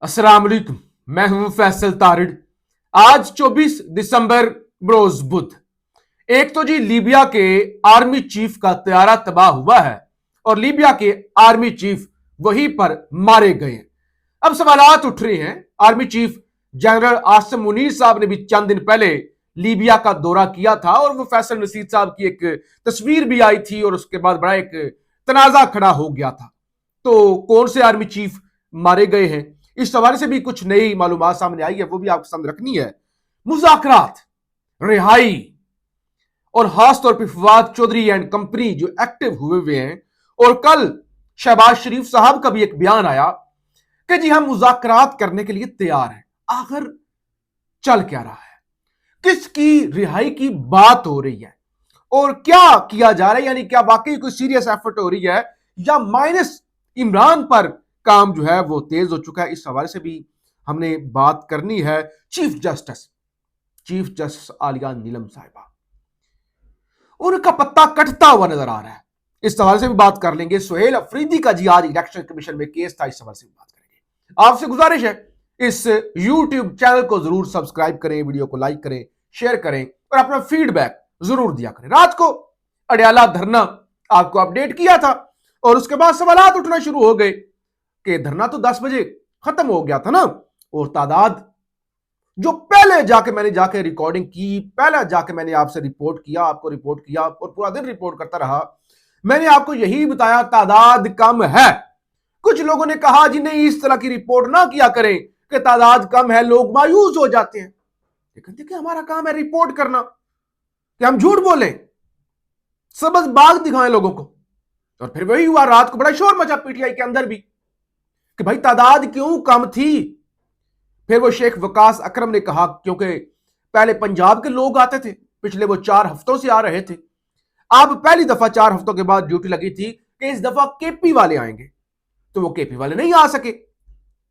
अस्सलाम वालेकुम। मैं हूं फैसल तारिड़। आज 24 दिसंबर बरोज बुध। एक तो जी लीबिया के आर्मी चीफ का तैयारा तबाह हुआ है और लीबिया के आर्मी चीफ वहीं पर मारे गए हैं। अब सवालात उठ रहे हैं। Army chief general Asim Munir साहब ने भी चंद दिन पहले लीबिया का दौरा किया था और वो फैसल नसीर साहब की एक तस्वीर भी आई थी और उसके बाद बड़ा एक तनाजा खड़ा हो गया था। तो कौन से आर्मी चीफ मारे गए हैं, इस हवाले से भी कुछ नई मालूमात सामने आई है, वो भी आपको सामने रखनी है। मुज़ाकरात, रिहाई और खासतौर पर फवाद चौधरी एंड कंपनी जो एक्टिव हुए हैं। और कल शहबाज शरीफ साहब का भी एक बयान आया कि जी हम मुज़ाकरात करने के लिए तैयार हैं। आखिर चल क्या रहा है, किसकी रिहाई की बात हो रही है और क्या किया जा रहा है? यानी क्या वाकई कोई सीरियस एफर्ट हो रही है या माइनस इमरान पर काम जो है वो तेज हो चुका है? इस हवाले से भी हमने बात करनी है। चीफ जस्टिस आलिया नीलम साहिबा, उनका पत्ता कटता हुआ नजर आ रहा है। इस हवाले से भी बात कर लेंगे। सुहेल अफरीदी का जी आज इलेक्शन कमीशन में केस था, इस हवाले से भी बात करेंगे। आपसे गुजारिश है इस यूट्यूब चैनल को जरूर सब्सक्राइब करें, वीडियो को लाइक करें, शेयर करें और अपना फीडबैक जरूर दिया करें। रात को अडयाला धरना आपको अपडेट किया था और उसके बाद सवालात उठना शुरू हो गए कि धरना तो 10 बजे खत्म हो गया था ना, और तादाद जो पहले जाके मैंने जाके रिकॉर्डिंग की, पहले जाके मैंने आपसे रिपोर्ट किया, आपको रिपोर्ट किया और पूरा दिन रिपोर्ट करता रहा। मैंने आपको यही बताया तादाद कम है। कुछ लोगों ने कहा जी नहीं, इस तरह की रिपोर्ट ना किया करें कि तादाद कम है, लोग मायूस हो जाते हैं। लेकिन देखिए, हमारा काम है रिपोर्ट करना, कि हम झूठ बोलें, सबज बाग दिखाएं लोगों को। और फिर वही हुआ, रात को बड़ा शोर मचा पीटीआई के अंदर भी कि भाई तादाद क्यों कम थी। फिर वो शेख वकास अकरम ने कहा क्योंकि पहले पंजाब के लोग आते थे, पिछले वो 4 हफ्तों से आ रहे थे। अब पहली दफा 4 हफ्तों के बाद ड्यूटी लगी थी कि इस दफा केपी वाले आएंगे, तो वो केपी वाले नहीं आ सके।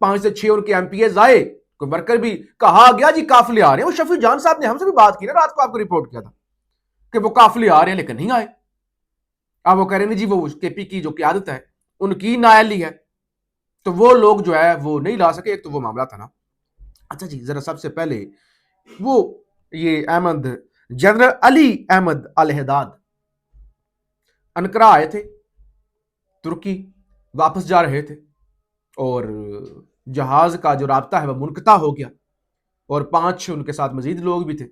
5 से 6 उनके एमपीएस आए, कोई वर्कर भी कहा गया जी काफिले आ रहे हैं। वो शफी जान साहब ने हमसे भी बात की ना, रात को आपको रिपोर्ट किया था कि वो काफिले आ रहे हैं लेकिन नहीं आए। अब वो कह रहे हैं जी वो केपी की जो क्यादत है उनकी नाअहली है, तो वो लोग जो है वो नहीं ला सके। एक तो वो मामला था ना। अच्छा जी, जरा सबसे पहले वो ये अहमद जनरल अली अहमद अलहदाद अनकरा आए थे, तुर्की वापस जा रहे थे और जहाज का जो राब्ता है वह मुनकता हो गया और 5 उनके साथ मजीद लोग भी थे।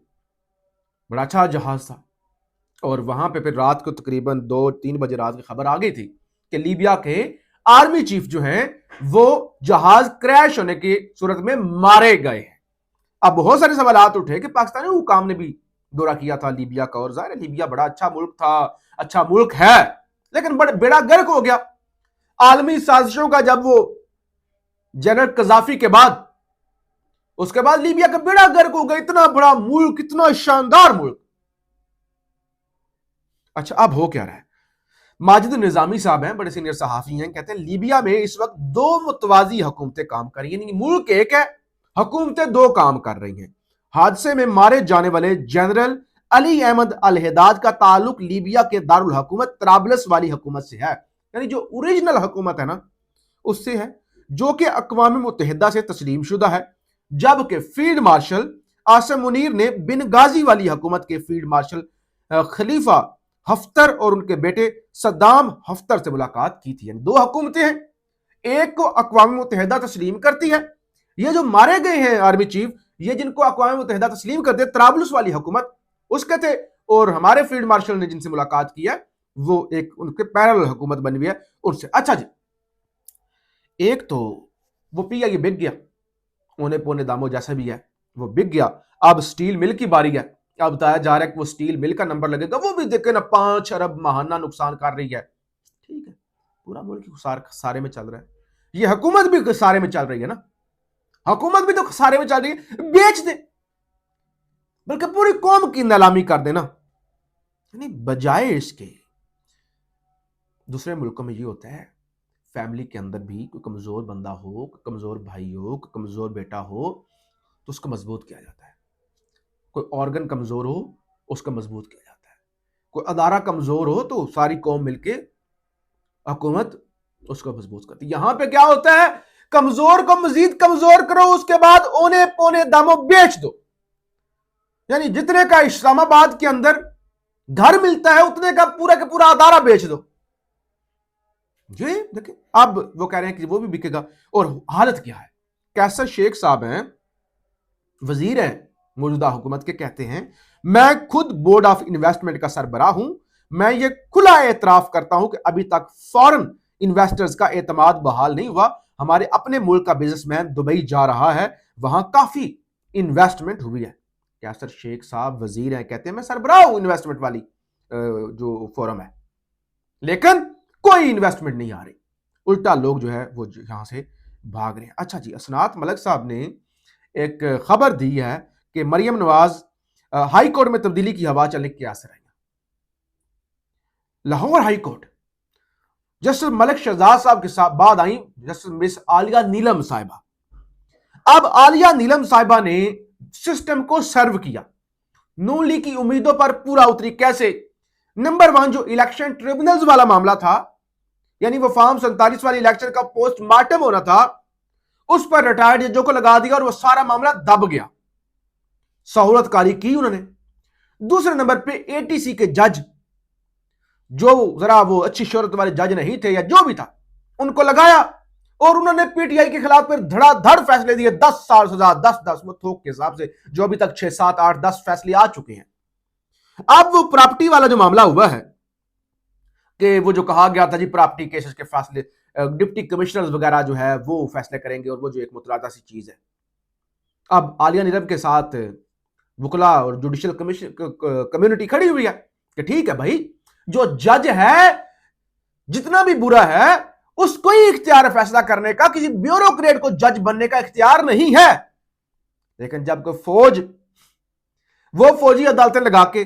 बड़ा अच्छा जहाज था और वहां पे फिर रात को तकरीबन 2-3 बजे रात की खबर आ गई थी कि लीबिया के आर्मी चीफ जो हैं वो जहाज क्रैश होने की सूरत में मारे गए हैं। अब बहुत सारे सवाल उठे कि पाकिस्तानी हुकाम ने भी दौरा किया था लीबिया का, और जाहिर लीबिया बड़ा अच्छा मुल्क था, अच्छा मुल्क है, लेकिन बड़ा बेड़ा गर्क हो गया आलमी साजिशों का। जब वो जनरल कजाफी के बाद, उसके बाद लीबिया का बेड़ा गर्क हो गया। इतना बड़ा मुल्क, इतना शानदार मुल्क। अच्छा, अब हो क्या रहा है? माजिद निजामी साहब हैं, बड़े सीनियर सहाफी हैं, कहते हैं लीबिया में इस वक्त 2 मुतवाजी हुकूमतें काम कर रही हैं। मुल्क एक है, हुकूमतें 2 काम कर रही हैं। हादसे में मारे जाने वाले जनरल अली अहमद अलहदाद का ताल्लुक लीबिया के दारुल हुकूमत तराबलस वाली हुकूमत से है, यानी जो ओरिजिनल हुकूमत है ना उससे है, जो कि अक़वाम मुत्तहिदा से तस्लीम शुदा है। जबकि फील्ड मार्शल आसिम मुनीर ने बिनगाजी वाली हुकूमत के फील्ड मार्शल खलीफा हफ्तर और उनके बेटे सद्दाम हफ्तर से मुलाकात की थी। यानी 2 हुकूमतें हैं, एक को अक़वाम मुत्तहिदा तस्लीम करती है। ये जो मारे गए हैं आर्मी चीफ, ये जिनको अक़वाम मुत्तहिदा तस्लीम करते हैं, तराबलुस वाली हुकूमत उसके थे, और हमारे फील्ड मार्शल ने जिनसे मुलाकात की है वो एक उनके पैरेलल हुकूमत बनी हुई है उनसे। अच्छा जी, एक तो वो पीआईए बिक गया, औने पौने दामों जैसा भी है वो बिक गया। अब स्टील मिल की बारी है। अब बताया जा रहा है कि वो स्टील मिल का नंबर लगेगा, वो भी देखे ना 5 अरब माहाना नुकसान कर रही है। ठीक है, पूरा मुल्क सारे में चल रहा है, ये हुकूमत भी सारे में चल रही है ना, हुकूमत भी तो सारे में चल रही है। बेच दे, बल्कि पूरी कौम की नीलामी कर देना। यानी बजाय इसके, दूसरे मुल्कों में ये होता है फैमिली के अंदर भी कोई कमजोर बंदा हो, कोई कमजोर भाई हो, कोई कमजोर बेटा हो तो उसको मजबूत किया जाता है। कोई ऑर्गन कमजोर हो उसको मजबूत किया जाता है। कोई अदारा कमजोर हो तो सारी कौम मिलके हुकूमत उसको मजबूत करती है। यहां पे क्या होता है कमजोर को मजीद कमजोर करो, उसके बाद औने पौने दामों बेच दो। यानी जितने का इस्लामाबाद के अंदर घर मिलता है उतने का पूरा अदारा बेच दो। ये देखिए, अब वो कह रहे हैं कि वो भी बिकेगा। और हालत क्या है, कैसर शेख साहब हैं, वजीर हैं मौजूदा हुकूमत के, कहते हैं मैं खुद बोर्ड ऑफ इन्वेस्टमेंट का सरबराह हूं, मैं ये खुला एतराफ करता हूं कि अभी तक फॉरेन इन्वेस्टर्स का एतमाद बहाल नहीं हुआ। हमारे अपने मुल्क का बिजनेसमैन दुबई जा रहा है, वहां काफी इन्वेस्टमेंट हुई है। कैसर शेख साहब वजीर हैं, कहते हैं मैं सरबराह हूं इन्वेस्टमेंट वाली जो फोरम है, लेकिन कोई इन्वेस्टमेंट नहीं आ रही, उल्टा लोग जो है वो यहां से भाग रहे हैं। अच्छा जी, असनात मलिक साहब ने एक खबर दी है कि मरियम नवाज हाई कोर्ट में तब्दीली की हवा चलने की असर है। Lahore high court justice Malik Shahzad साहब के साथ बाद आई जस्टिस मिस आलिया नीलम साहिबा। अब आलिया नीलम साहिबा ने सिस्टम को सर्व किया, नून लीग की उम्मीदों पर पूरा उतरी। कैसे? नंबर 1, जो इलेक्शन ट्रिब्यूनल्स वाला मामला था, यानी वो फॉर्म 47 वाली इलेक्शन का पोस्टमार्टम होना था, उस पर रिटायर्ड जजों को लगा दिया और वो सारा मामला दब गया। सहूलतकारी की उन्होंने। दूसरे नंबर पे एटीसी के जज, जो जरा वो अच्छी शोहरत वाले जज नहीं थे या जो भी था, उनको लगाया और उन्होंने पीटीआई के खिलाफ फिर धड़ाधड़ फैसले दिए। 10 साल सजा, 10 वो थोक के हिसाब से जो अभी तक 6, 7, 8, 10 फैसले आ चुके हैं। अब वो प्रॉपर्टी वाला जो मामला हुआ है कि वो जो कहा गया था जी प्रॉपर्टी केसेस के फैसले डिप्टी कमिश्नर्स वगैरह जो है वो फैसले करेंगे, और वो जो एक मुतलाता सी चीज है। अब आलिया नीलम के साथ वकला और जुडिशियल कम्युनिटी खड़ी हुई है कि ठीक है भाई, जो जज है जितना भी बुरा है उसको ही इख्तियार फैसला करने का, किसी ब्यूरोक्रेट को जज बनने का इख्तियार नहीं है। लेकिन जब कोई फौज वो फौजी अदालतें लगा के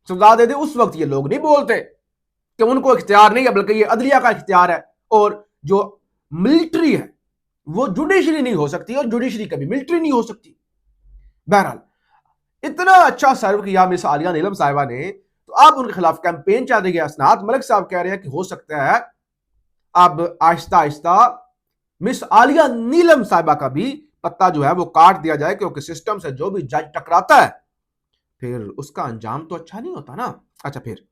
सजा दे दे, उस वक्त ये लोग नहीं बोलते कि उनको इख्तियार नहीं है, बल्कि ये अदलिया का इख्तियार है। और जो मिलिट्री है वो जुडिशरी नहीं हो सकती और जुडिशरी कभी मिलिट्री नहीं हो सकती। बहरहाल इतना अच्छा सर्व किया मिस आलिया नीलम साहिबा ने, तो अब उनके खिलाफ कैंपेन चल रही है। असनात मलिक साहब कह रहे हैं कि हो सकता है अब आहिस्ता आहिस्ता मिस आलिया नीलम साहिबा का भी पत्ता जो है वो काट दिया जाए, क्योंकि सिस्टम से जो भी जज टकराता है फिर उसका अंजाम तो अच्छा नहीं होता ना। अच्छा, फिर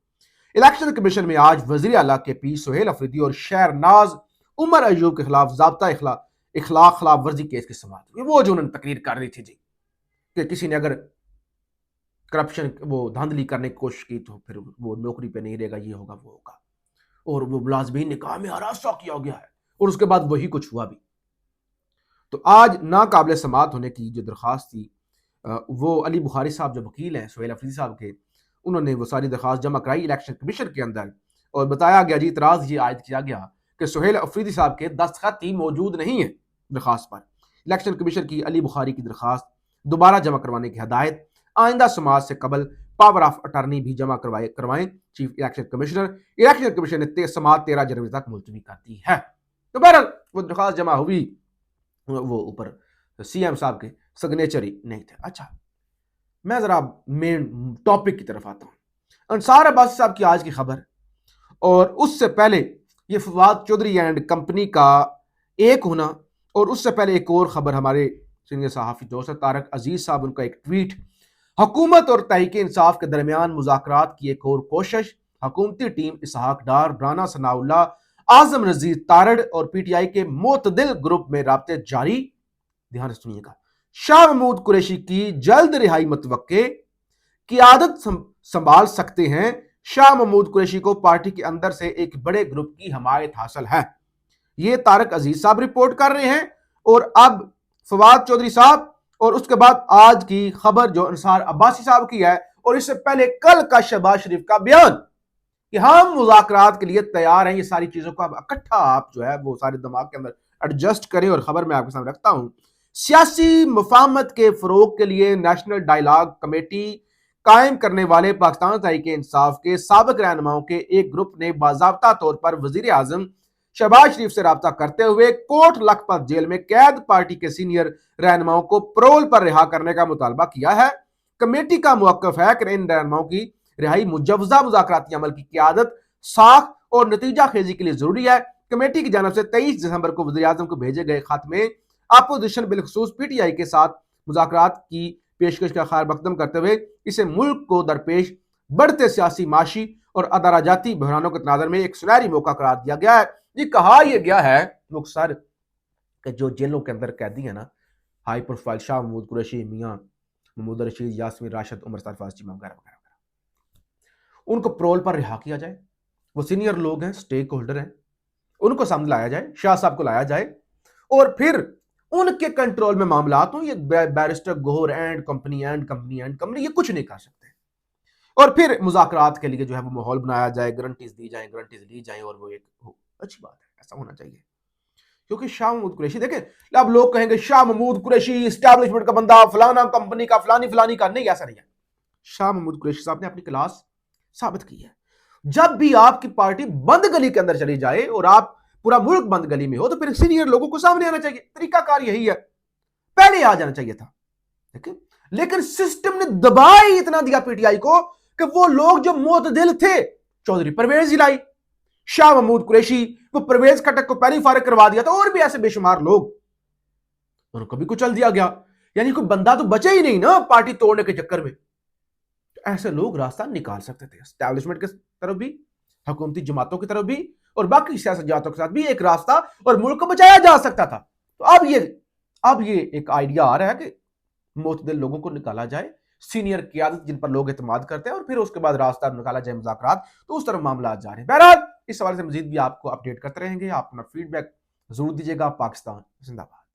इलेक्शन कमीशन में आज वजीर आला के पी सुहेल अफरीदी और शहरनाज उमर अयूब के खिलाफ ज़ाब्ता इखलाक खिलाफ वर्जी केस की समाअत हुई। वो जो उन्होंने तकरीर कर रही थी जी कि किसी ने अगर करप्शन वो धांधली करने की कोशिश की तो फिर वो नौकरी पे नहीं रहेगा, ये होगा वो होगा, और वो मुलाजमीन ने कहा में हरासा किया गया है, और उसके बाद वही कुछ हुआ भी। तो आज नाकाबिल समाअत होने की जो दरख्वास्त थी, वो अली बुखारी साहब जो वकील हैं सुहेल अफरीदी साहब के, उन्होंने वो सारी दरख्वास्त जमा कराई इलेक्शन कमीशन के अंदर, और बताया गया जी, इतराज ये आयद किया गया कि सुहेल अफरीदी साहब के दस्तखत ही मौजूद नहीं है दरख्वास्त पर। इलेक्शन कमीशन की अली बुखारी की दरख्वास्त दोबारा जमा करवाने की हदायत, आइंदा समाज से कबल पावर ऑफ अटर्नी भी जमा करवाएं chief election commissioner. Election commission ने समाअत 13 जनवरी तक मुलतवी कर दी है। तो बहरहाल वो दरख्वास्त जमा हुई, वो ऊपर सीएम साहब के सिग्नेचर ही नहीं थे। अच्छा, मैं जरा मेन टॉपिक की तरफ आता हूं। अंसार अब्बासी साहब की आज की खबर, और उससे पहले ये फवाद चौधरी एंड कंपनी का एक होना, और उससे पहले एक और खबर हमारे सीनियर सहाफी दोस्त तारक अजीज साहब, उनका एक ट्वीट, हुकूमत और तहरीक इंसाफ के दरमियान मुज़ाकरात की एक और कोशिश, हुकूमती टीम इसहाक डार, राना सनाउल्लाह, आजम नजीर तारड़ और पीटीआई के मोतदिल ग्रुप में राब्ते जारी। ध्यान से सुनिएगा, शाह महमूद कुरैशी की जल्द रिहाई मुतवक्के, क़ियादत संभाल सकते हैं। शाह महमूद कुरैशी को पार्टी के अंदर से एक बड़े ग्रुप की हमायत हासिल है। ये तारक अजीज साहब रिपोर्ट कर रहे हैं, और अब फवाद चौधरी साहब, और उसके बाद आज की खबर जो अंसार अब्बासी साहब की है, और इससे पहले कल का शहबाज शरीफ का बयान कि हम मुज़ाकरात के लिए तैयार हैं। ये सारी चीजों को अब इकट्ठा आप जो है वो सारे दिमाग के अंदर एडजस्ट करें, और खबर मैं आपके सामने रखता हूं। सियासी मुफाहमत के फरोग के लिए नेशनल डायलॉग कमेटी कायम करने वाले पाकिस्तान तहरीक इंसाफ के साबिक रहनुमाओं के एक ग्रुप ने बाज़ाब्ता तौर पर वजीर आजम शहबाज शरीफ से रब्ता करते हुए कोट लखपत जेल में कैद पार्टी के सीनियर रहनुमाओं को परोल पर रिहा करने का मुतालबा किया है। कमेटी का मौक़िफ़ है कि इन रहनुमाओं की रिहाई मुजव्वज़ा मुज़ाकराती अमल की क़ियादत, साख और नतीजा खेजी के लिए जरूरी है। कमेटी की जानब से 23 दिसंबर को वज़ीर-ए-आज़म को भेजे गए खत में अपोजिशन बिलखसूस पीटीआई के साथ मुज़ाकरात की पेशकश का खैर मकदम करते हुए इसे मुल्क को दरपेश बढ़ते सियासी, माशी और अदाराजाती बहरानों के तनाज़र में एक सुनहरी मौका करार दिया गया है। ये कहा यह गया है मुख्तार कि जो जेलों के अंदर कैदी है ना, हाई प्रोफाइल शाह महमूद कुरैशी, मियां महमूद रशीद, यास्मीन राशिद, उमर सरफराज चीमा वगैरह वगैरह, उनको प्रोल पर रिहा किया जाए। वो सीनियर लोग हैं, स्टेक होल्डर हैं, उनको सामने लाया जाए, शाह साहब को लाया जाए और फिर उनके कंट्रोल में मामला हो। ये बैरिस्टर गोहर एंड कंपनी ये कुछ नहीं कर सकते। और फिर मुज़ाकरात के लिए जो है वो माहौल बनाया जाए, गारंटीज दी जाए, गारंटीज ली जाए और वो एक अच्छी बात है, ऐसा होना चाहिए। क्योंकि शाह महमूद कुरैशी देखें, अब लोग कहेंगे शाह महमूद कुरैशी एस्टैब्लिशमेंट का बंदा, फलाना कंपनी का, फलानी का। नहीं, ऐसा नहीं है। शाह महमूद कुरैशी साहब ने अपनी क्लास साबित की है। जब भी आपकी पार्टी बंद गली के अंदर चली जाए और आप पूरा मुल्क बंद गली में हो, तो फिर सीनियर लोगों को सामने आना चाहिए। तरीकाकार यही है, पहले आ जाना चाहिए था। लेकिन सिस्टम ने दबाया इतना दिया पीटीआई को कि वो लोग जो मोतदिल थे, चौधरी परवेज इलाही, शाह महमूद कुरैशी, वो परवेज खटक को पहले फारिग करवा दिया था, और भी ऐसे बेशुमार लोग, उनको भी कुचल दिया गया। यानी कोई बंदा तो बचे ही नहीं ना पार्टी तोड़ने के चक्कर में। ऐसे लोग रास्ता निकाल सकते थे, एस्टैब्लिशमेंट की तरफ भी, हुकूमती जमातों की तरफ भी और बाकी सियासत जमातों के साथ भी एक रास्ता, और मुल्क को बचाया जा सकता था। तो अब ये एक आइडिया आ रहा है कि मोतदिल लोगों को निकाला जाए, सीनियर क़यादत जिन पर लोग एतमाद करते हैं, और फिर उसके बाद रास्ता निकाला जाए मुज़ाकरात। तो उस तरफ मामला जा रहे हैं। बहरहाल इस हवाले से मजीद भी आपको अपडेट करते रहेंगे। आप अपना फीडबैक जरूर दीजिएगा। पाकिस्तान जिंदाबाद।